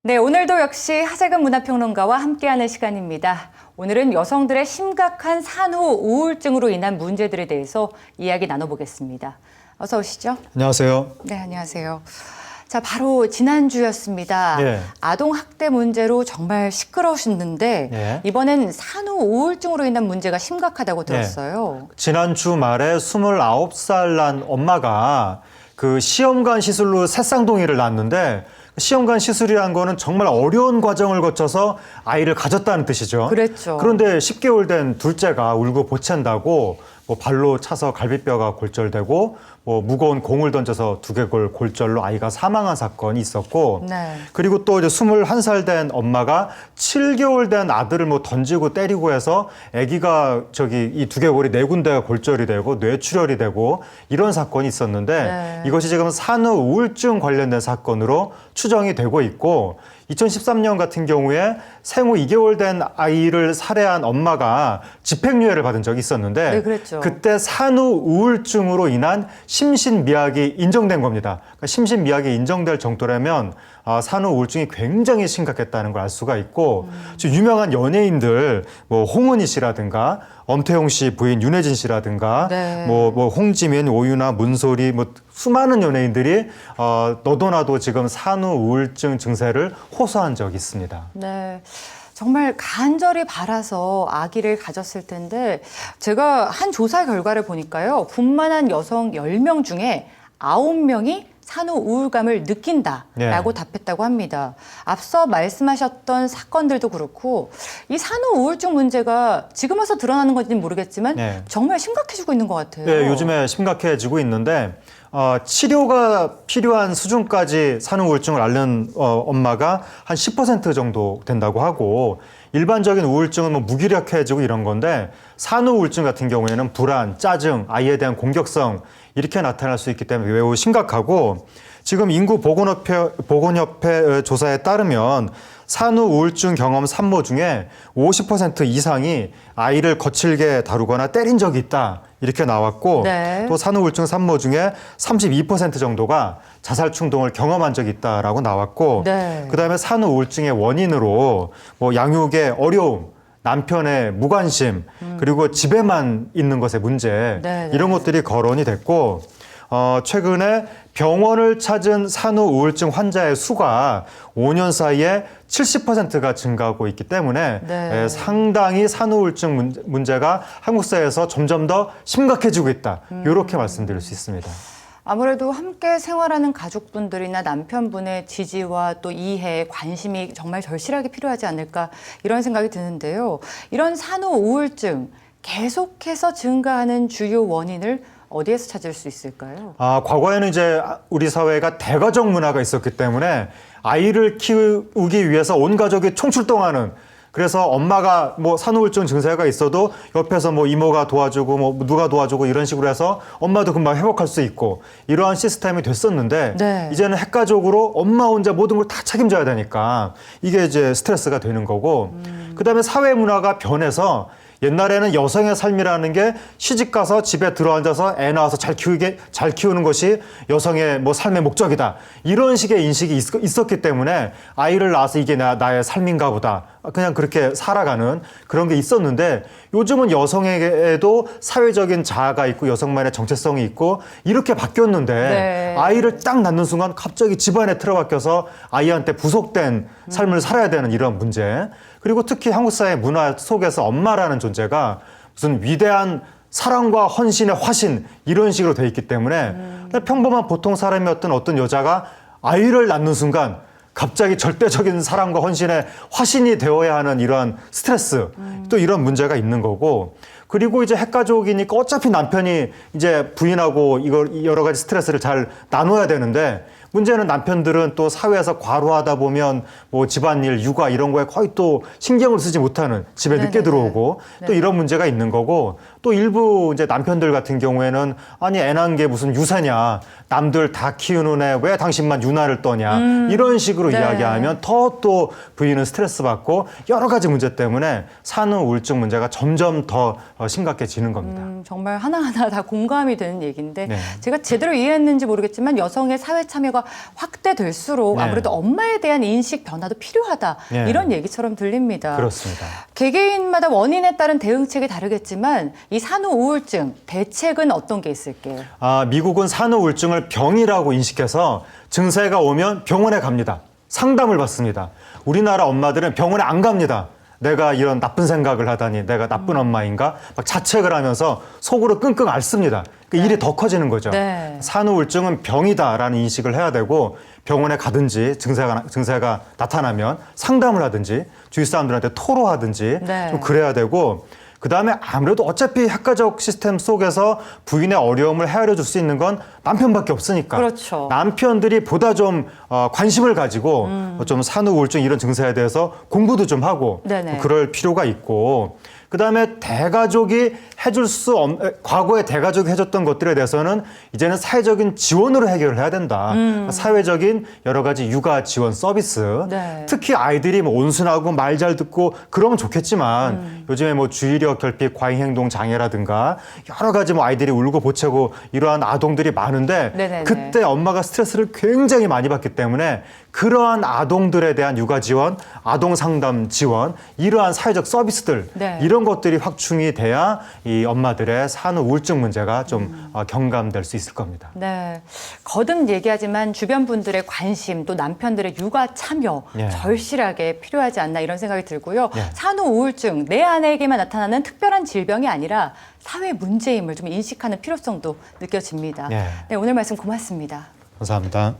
네, 오늘도 역시 하재근 문화평론가와 함께하는 시간입니다. 오늘은 여성들의 심각한 산후 우울증으로 인한 문제들에 대해서 이야기 나눠보겠습니다. 어서 오시죠. 안녕하세요. 네, 안녕하세요. 자, 바로 지난주였습니다. 예. 아동학대 문제로 정말 시끄러우셨는데 예. 이번엔 산후 우울증으로 인한 문제가 심각하다고 들었어요. 지난주 말에 29살 난 엄마가 그 시험관 시술로 새쌍둥이를 낳았는데 시험관 시술이란 거는 정말 어려운 과정을 거쳐서 아이를 가졌다는 뜻이죠. 그랬죠. 그런데 10개월 된 둘째가 울고 보챈다고 뭐 발로 차서 갈비뼈가 골절되고 뭐 무거운 공을 던져서 두개골 골절로 아이가 사망한 사건이 있었고 네. 그리고 또 이제 21살 된 엄마가 7개월 된 아들을 뭐 던지고 때리고 해서 아기가 이 두개골이 네 군데가 골절이 되고 뇌출혈이 되고 이런 사건이 있었는데 네. 이것이 지금 산후 우울증 관련된 사건으로 추정이 되고 있고 2013년 같은 경우에 생후 2개월 된 아이를 살해한 엄마가 집행유예를 받은 적이 있었는데 네, 그랬죠. 그때 산후 우울증으로 인한 심신미약이 인정된 겁니다. 그러니까 심신미약이 인정될 정도라면 산후 우울증이 굉장히 심각했다는 걸 알 수가 있고 지금 유명한 연예인들 뭐 홍은희 씨라든가 엄태웅 씨 부인 윤혜진 씨라든가 네. 뭐 홍지민, 오유나, 문소리 뭐 수많은 연예인들이 너도나도 지금 산후 우울증 증세를 호소한 적이 있습니다. 네. 정말 간절히 바라서 아기를 가졌을 텐데 제가 한 조사 결과를 보니까요. 분만한 여성 10명 중에 9명이 산후 우울감을 느낀다라고 답했다고 합니다. 앞서 말씀하셨던 사건들도 그렇고 이 산후 우울증 문제가 지금 와서 드러나는 건지는 모르겠지만 정말 심각해지고 있는 것 같아요. 네, 요즘에 심각해지고 있는데 치료가 필요한 수준까지 산후 우울증을 앓는 엄마가 한 10% 정도 된다고 하고 일반적인 우울증은 뭐 무기력해지고 이런 건데 산후 우울증 같은 경우에는 불안, 짜증, 아이에 대한 공격성 이렇게 나타날 수 있기 때문에 매우 심각하고 지금 인구보건협회 조사에 따르면 산후 우울증 경험 산모 중에 50% 이상이 아이를 거칠게 다루거나 때린 적이 있다 이렇게 나왔고 네. 또 산후 우울증 산모 중에 32% 정도가 자살 충동을 경험한 적이 있다라고 나왔고 네. 그다음에 산후 우울증의 원인으로 뭐 양육의 어려움 남편의 무관심 그리고 집에만 있는 것의 문제 네, 이런 것들이 거론이 됐고 최근에 병원을 찾은 산후 우울증 환자의 수가 5년 사이에 70%가 증가하고 있기 때문에 네. 상당히 산후 우울증 문제가 한국 사회에서 점점 더 심각해지고 있다. 이렇게 말씀드릴 수 있습니다. 아무래도 함께 생활하는 가족분들이나 남편분의 지지와 또 이해, 관심이 정말 절실하게 필요하지 않을까 이런 생각이 드는데요. 이런 산후 우울증 계속해서 증가하는 주요 원인을 어디에서 찾을 수 있을까요? 과거에는 이제 우리 사회가 대가족 문화가 있었기 때문에 아이를 키우기 위해서 온 가족이 총출동하는 그래서 엄마가 뭐 산후우울증 증세가 있어도 옆에서 뭐 이모가 도와주고 뭐 누가 도와주고 이런 식으로 해서 엄마도 금방 회복할 수 있고 이러한 시스템이 됐었는데 네. 이제는 핵가족으로 엄마 혼자 모든 걸 다 책임져야 되니까 이게 이제 스트레스가 되는 거고 그다음에 사회 문화가 변해서 옛날에는 여성의 삶이라는 게 시집 가서 집에 들어앉아서 애 낳아서 잘 키우는 것이 여성의 뭐 삶의 목적이다. 이런 식의 인식이 있었기 때문에 아이를 낳아서 이게 나의 삶인가 보다. 그냥 그렇게 살아가는 그런 게 있었는데 요즘은 여성에게도 사회적인 자아가 있고 여성만의 정체성이 있고 이렇게 바뀌었는데 네. 아이를 딱 낳는 순간 갑자기 집안에 틀어박혀서 아이한테 부속된 삶을 살아야 되는 이런 문제 그리고 특히 한국 사회 문화 속에서 엄마라는 존재가 무슨 위대한 사랑과 헌신의 화신 이런 식으로 돼 있기 때문에 평범한 보통 사람이었던 어떤 여자가 아이를 낳는 순간 갑자기 절대적인 사랑과 헌신의 화신이 되어야 하는 이러한 스트레스 또 이런 문제가 있는 거고 그리고 이제 핵가족이니까 어차피 남편이 이제 부인하고 이걸 여러 가지 스트레스를 잘 나눠야 되는데 문제는 남편들은 또 사회에서 과로하다 보면 뭐 집안일, 육아 이런 거에 거의 또 신경을 쓰지 못하는 집에 늦게 들어오고 또 이런 문제가 있는 거고 또 일부 이제 남편들 같은 경우에는 아니 애 낳은 게 무슨 유세냐 남들 다 키우는 애 왜 당신만 유나를 떠냐 이런 식으로 이야기하면 더 또 부인은 스트레스 받고 여러 가지 문제 때문에 산후 우울증 문제가 점점 더 심각해지는 겁니다. 정말 하나하나 다 공감이 되는 얘기인데 네. 제가 제대로 이해했는지 모르겠지만 여성의 사회 참여가 확대될수록 네. 아무래도 엄마에 대한 인식 변화도 필요하다. 네. 이런 얘기처럼 들립니다. 그렇습니다. 개개인마다 원인에 따른 대응책이 다르겠지만 이 산후 우울증 대책은 어떤 게 있을게요? 미국은 산후 우울증을 병이라고 인식해서 증세가 오면 병원에 갑니다. 상담을 받습니다. 우리나라 엄마들은 병원에 안 갑니다. 내가 이런 나쁜 생각을 하다니 내가 나쁜 엄마인가? 막 자책을 하면서 속으로 끙끙 앓습니다. 그 일이 더 커지는 거죠. 네. 산후 우울증은 병이다라는 인식을 해야 되고 병원에 가든지 증세가 나타나면 상담을 하든지 주위 사람들한테 토로하든지 네. 좀 그래야 되고 그다음에 아무래도 어차피 학가적 시스템 속에서 부인의 어려움을 헤아려 줄 수 있는 건 남편밖에 없으니까 그렇죠. 남편들이 보다 좀 관심을 가지고 좀 산후 우울증 이런 증세에 대해서 공부도 좀 하고 네네. 그럴 필요가 있고 그다음에 대가족이 과거에 대가족이 해줬던 것들에 대해서는 이제는 사회적인 지원으로 해결을 해야 된다. 사회적인 여러 가지 육아 지원 서비스. 네. 특히 아이들이 뭐 온순하고 말 잘 듣고 그러면 좋겠지만 요즘에 뭐 주의력 결핍 과잉 행동 장애라든가 여러 가지 뭐 아이들이 울고 보채고 이러한 아동들이 많은데 네네네. 그때 엄마가 스트레스를 굉장히 많이 받기 때문에 그러한 아동들에 대한 육아 지원, 아동 상담 지원, 이러한 사회적 서비스들 네. 이런 것들이 확충이 돼야 이 엄마들의 산후 우울증 문제가 좀 경감될 수 있을 겁니다. 네, 거듭 얘기하지만 주변 분들의 관심 또 남편들의 육아 참여 예. 절실하게 필요하지 않나 이런 생각이 들고요. 예. 산후 우울증 내 아내에게만 나타나는 특별한 질병이 아니라 사회 문제임을 좀 인식하는 필요성도 느껴집니다. 예. 네, 오늘 말씀 고맙습니다. 감사합니다.